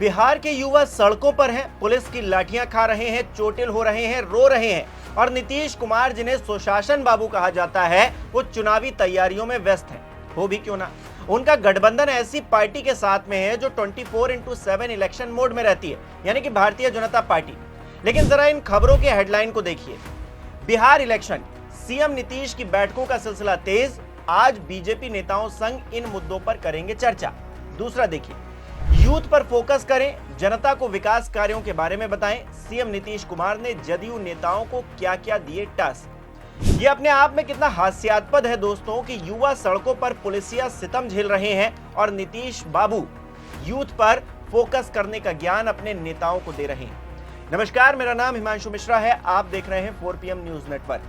बिहार के युवा सड़कों पर हैं, पुलिस की लाठियां खा रहे हैं, चोटिल हो रहे हैं, रो रहे हैं और नीतीश कुमार जिन्हें सुशासन बाबू कहा जाता है वो चुनावी तैयारियों में व्यस्त हैं। हो भी क्यों ना, उनका गठबंधन ऐसी पार्टी के साथ में है जो 24/7 इलेक्शन मोड में रहती है, यानी कि भारतीय जनता पार्टी। लेकिन जरा इन खबरों के हेडलाइन को देखिए। बिहार इलेक्शन, सीएम नीतीश की बैठकों का सिलसिला तेज, आज बीजेपी नेताओं संग इन मुद्दों पर करेंगे चर्चा। दूसरा देखिए, यूथ पर फोकस करें, जनता को विकास कार्यों के बारे में बताएं, सीएम नीतीश कुमार ने जदयू नेताओं को क्या क्या दिए टास्क। ये अपने आप में कितना हास्यास्पद है दोस्तों कि युवा सड़कों पर पुलिसिया सितम झेल रहे हैं और नीतीश बाबू यूथ पर फोकस करने का ज्ञान अपने नेताओं को दे रहे हैं। नमस्कार, मेरा नाम हिमांशु मिश्रा है, आप देख रहे हैं 4PM न्यूज नेटवर्क।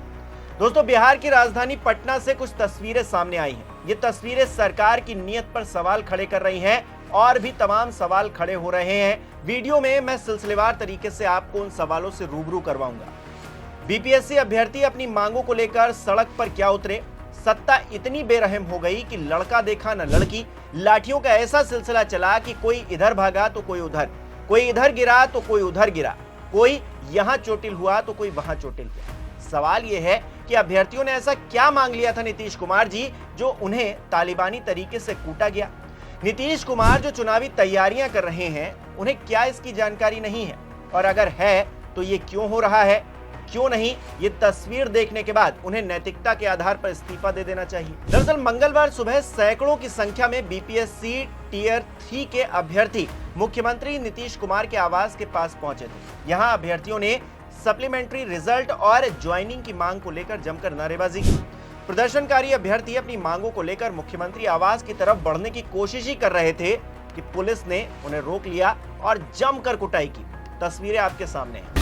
दोस्तों, बिहार की राजधानी पटना से कुछ तस्वीरें सामने आई हैं। ये तस्वीरें सरकार की नीयत पर सवाल खड़े कर रही हैं और भी तमाम सवाल खड़े हो रहे हैं। वीडियो में मैं सिलसिलेवार तरीके से आपको उन सवालों से रूबरू करवाऊंगा। बीपीएससी अभ्यर्थी अपनी मांगों को लेकर सड़क पर क्या उतरे, सत्ता इतनी बेरहम हो गई कि लड़का देखा न लड़की, लाठियों का ऐसा सिलसिला चला कि कोई इधर भागा तो कोई उधर, कोई इधर गिरा तो कोई उधर गिरा, कोई यहां चोटिल हुआ तो कोई वहां चोटिल हुआ। सवाल यह है कि अभ्यर्थियों ने ऐसा क्या मांग लिया था नीतीश कुमार जी जो उन्हें तालिबानी तरीके से कूटा गया। नीतीश कुमार जो चुनावी तैयारियां कर रहे हैं, उन्हें क्या इसकी जानकारी नहीं है, और अगर है तो ये क्यों हो रहा है, क्यों नहीं, ये तस्वीर देखने के बाद उन्हें नैतिकता के आधार पर इस्तीफा दे देना चाहिए। दरअसल मंगलवार सुबह सैकड़ों की संख्या में बीपीएससी टियर 3 के अभ्यर्थी मुख्यमंत्री नीतीश कुमार के आवास के पास पहुंचे थे। यहाँ अभ्यर्थियों ने सप्लीमेंट्री रिजल्ट और ज्वाइनिंग की मांग को लेकर जमकर नारेबाजी की। प्रदर्शनकारी अभ्यर्थी अपनी मांगों को लेकर मुख्यमंत्री आवास की तरफ बढ़ने की कोशिश ही कर रहे थे कि पुलिस ने उन्हें रोक लिया और जमकर कुटाई की। तस्वीरें आपके सामने हैं।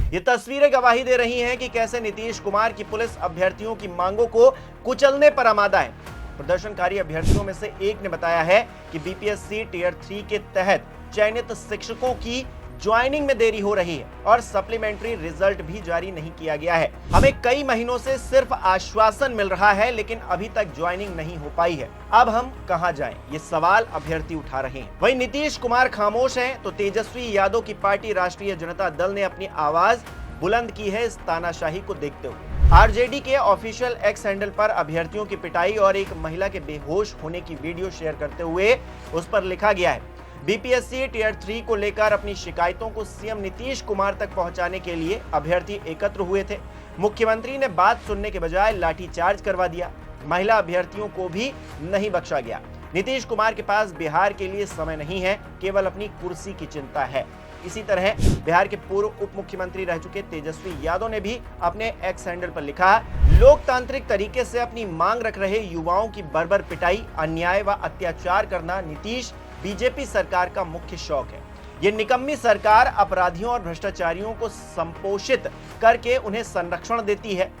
ये तस्वीरें गवाही दे रही हैं कि कैसे नीतीश कुमार की पुलिस अभ्यर्थियों की मांगों को कुचलने पर आमादा है। प्रदर्शनकारी अभ्यर्थियों में से एक ने बताया है कि बीपीएससी टियर 3 के तहत चयनित शिक्षकों की ज्वाइनिंग में देरी हो रही है और सप्लीमेंट्री रिजल्ट भी जारी नहीं किया गया है। हमें कई महीनों से सिर्फ आश्वासन मिल रहा है, लेकिन अभी तक ज्वाइनिंग नहीं हो पाई है। अब हम कहां जाएं? ये सवाल अभ्यर्थी उठा रहे हैं। वहीं नीतीश कुमार खामोश हैं तो तेजस्वी यादव की पार्टी राष्ट्रीय जनता दल ने अपनी आवाज बुलंद की है इस तानाशाही को देखते हुए। आरजेडी के ऑफिशियल एक्स हैंडल पर अभ्यर्थियों की पिटाई और एक महिला के बेहोश होने की वीडियो शेयर करते हुए उस पर लिखा गया है, बीपीएससी टियर 3 को लेकर अपनी शिकायतों को सीएम नीतीश कुमार तक पहुंचाने के लिए अभ्यर्थी एकत्र हुए थे। मुख्यमंत्री ने बात सुनने के बजाय लाठीचार्ज करवा दिया। महिला अभ्यर्थियों को भी नहीं बख्शा गया। नीतीश कुमार के पास बिहार के लिए समय नहीं है, केवल अपनी कुर्सी की चिंता है। इसी तरह बिहार के पूर्व उप मुख्यमंत्री रह चुके तेजस्वी यादव ने भी अपने एक्स हैंडल पर लिखा, लोकतांत्रिक तरीके से अपनी मांग रख रहे युवाओं की बर्बर पिटाई, अन्याय व अत्याचार करना नीतीश बीजेपी सरकार का मुख्य शौक है। ये निकम्मी सरकार अपराधियों और भ्रष्टाचारियों को संपोषित करके उन्हें संरक्षण देती है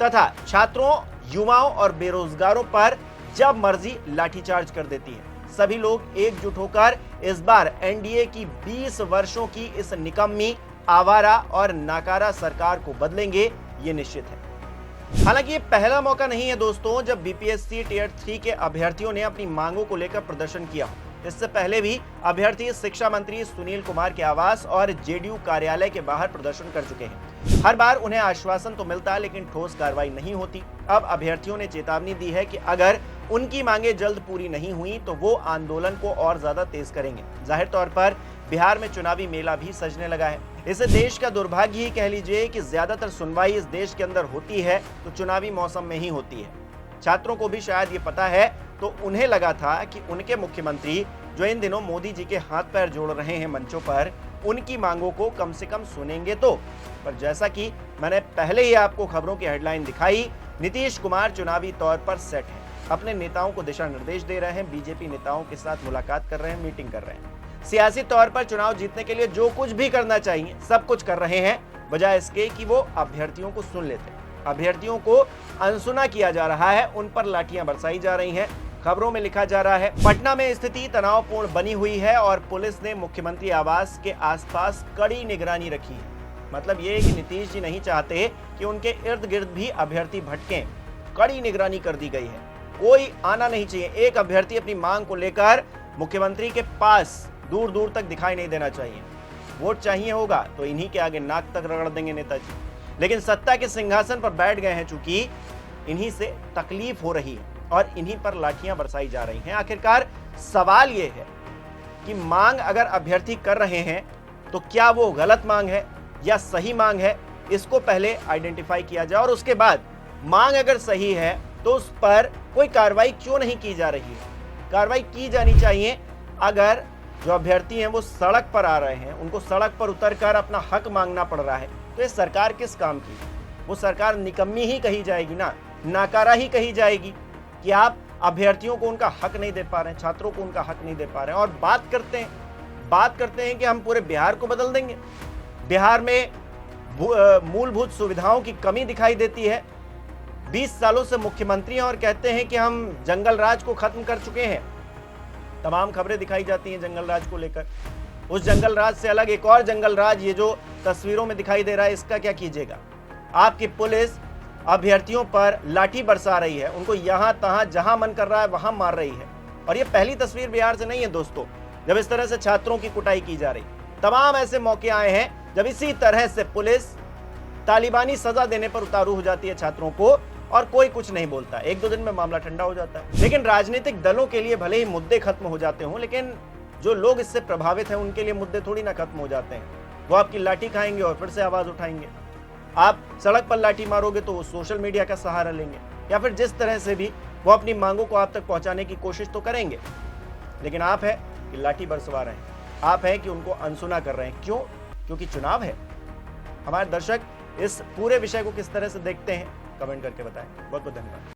तथा छात्रों, युवाओं और बेरोजगारों पर जब मर्जी लाठीचार्ज कर देती है। सभी लोग एकजुट होकर इस बार एनडीए की 20 वर्षों की इस निकम्मी, आवारा और नाकारा सरकार को बदलेंगे, ये निश्चित है। हालांकि ये पहला मौका नहीं है दोस्तों जब बीपीएससी टियर 3 के अभ्यर्थियों ने अपनी मांगों को लेकर प्रदर्शन किया। इससे पहले भी अभ्यर्थी शिक्षा मंत्री सुनील कुमार के आवास और जेडीयू कार्यालय के बाहर प्रदर्शन कर चुके हैं। हर बार उन्हें आश्वासन तो मिलता लेकिन ठोस कार्रवाई नहीं होती। अब अभ्यर्थियों ने चेतावनी दी है कि अगर उनकी मांगे जल्द पूरी नहीं हुई तो वो आंदोलन को और ज्यादा तेज करेंगे। जाहिर तौर पर बिहार में चुनावी मेला भी सजने लगा है। इसे देश का दुर्भाग्य ही कह लीजिए कि ज्यादातर सुनवाई इस देश के अंदर होती है तो चुनावी मौसम में ही होती है। छात्रों को भी शायद ये पता है तो उन्हें लगा था कि उनके मुख्यमंत्री जो इन दिनों मोदी जी के हाथ पैर जोड़ रहे हैं मंचों पर, उनकी मांगों को कम से कम सुनेंगे तो। पर जैसा कि मैंने पहले ही आपको खबरों की हेडलाइन दिखाई, नीतीश कुमार चुनावी तौर पर सेट है, अपने नेताओं को दिशा निर्देश दे रहे हैं, बीजेपी नेताओं के साथ मुलाकात कर रहे हैं, मीटिंग कर रहे हैं। सियासी तौर पर चुनाव जीतने के लिए जो कुछ भी करना चाहिए सब कुछ कर रहे हैं, बजाय इसके कि वो अभ्यर्थियों को सुन लेते। अभ्यर्थियों को अनसुना किया जा रहा है, उन पर लाठियां बरसाई जा रही हैं। खबरों में लिखा जा रहा है, पटना में स्थिति तनावपूर्ण बनी हुई है और पुलिस ने मुख्यमंत्री आवास के आसपास कड़ी निगरानी रखी है। मतलब ये कि नीतीश जी नहीं चाहते कि उनके इर्द गिर्द भी अभ्यर्थी भटकें, कड़ी निगरानी कर दी गई है। कोई आना नहीं चाहिए। एक अभ्यर्थी अपनी मांग को लेकर मुख्यमंत्री के पास दूर दूर तक दिखाई नहीं देना चाहिए। वोट चाहिए होगा तो इन्हीं के आगे नाक तक रगड़ देंगे नेताजी। लेकिन सत्ता के सिंहासन पर बैठ गए हैं, चूंकि इन्हीं से तकलीफ हो रही है और इन्हीं पर लाठियां बरसाई जा रही हैं। आखिरकार सवाल यह है कि मांग अगर अभ्यर्थी कर रहे हैं तो क्या वो गलत मांग है या सही मांग है, इसको पहले आइडेंटिफाई किया जाए और उसके बाद मांग अगर सही है तो उस पर कोई कार्रवाई क्यों नहीं की जा रही है। कार्रवाई की जानी चाहिए। अगर जो अभ्यर्थी हैं वो सड़क पर आ रहे हैं, उनको सड़क पर उतरकर अपना हक मांगना पड़ रहा है, तो ये सरकार किस काम की? वो सरकार निकम्मी ही कही जाएगी ना, नाकारा ही कही जाएगी कि आप अभ्यर्थियों को उनका हक नहीं दे पा रहे हैं, छात्रों को उनका हक नहीं दे पा रहे हैं। और बात करते हैं कि हम पूरे बिहार को बदल देंगे। बिहार में मूलभूत सुविधाओं की कमी दिखाई देती है। 20 सालों से मुख्यमंत्री हैं और कहते हैं कि हम जंगल राज को खत्म कर चुके हैं। तमाम खबरें दिखाई जाती हैं जंगल राज को लेकर। उस जंगल राज से अलग एक और जंगल राज ये जो तस्वीरों में दिखाई दे रहा है, इसका क्या कीजिएगा? आपकी पुलिस अभ्यर्थियों पर लाठी बरसा रही है, उनको यहां तहां जहां मन कर रहा है वहां मार रही है। और ये पहली तस्वीर बिहार से नहीं है दोस्तों, जब इस तरह से छात्रों की कुटाई की जा रही। तमाम ऐसे मौके आए हैं जब इसी तरह से पुलिस तालिबानी सजा देने पर उतारू हो जाती है छात्रों को और कोई कुछ नहीं बोलता। 1-2 दिन में मामला ठंडा हो जाता है। लेकिन राजनीतिक दलों के लिए भले ही मुद्दे खत्म हो जाते हों, लेकिन जो लोग इससे प्रभावित हैं उनके लिए मुद्दे थोड़ी ना खत्म हो जाते हैं। वो आपकी लाठी खाएंगे और फिर से आवाज उठाएंगे। आप सड़क पर लाठी मारोगे तो वो सोशल मीडिया का सहारा लेंगे या फिर जिस तरह से भी वो अपनी मांगों को आप तक पहुंचाने की कोशिश तो करेंगे। लेकिन आप है कि लाठी बरसवा रहे हैं, आप है कि उनको अनसुना कर रहे हैं। क्यों? क्योंकि चुनाव है। हमारे दर्शक इस पूरे विषय को किस तरह से देखते हैं, कमेंट करके बताएं। बहुत बहुत धन्यवाद।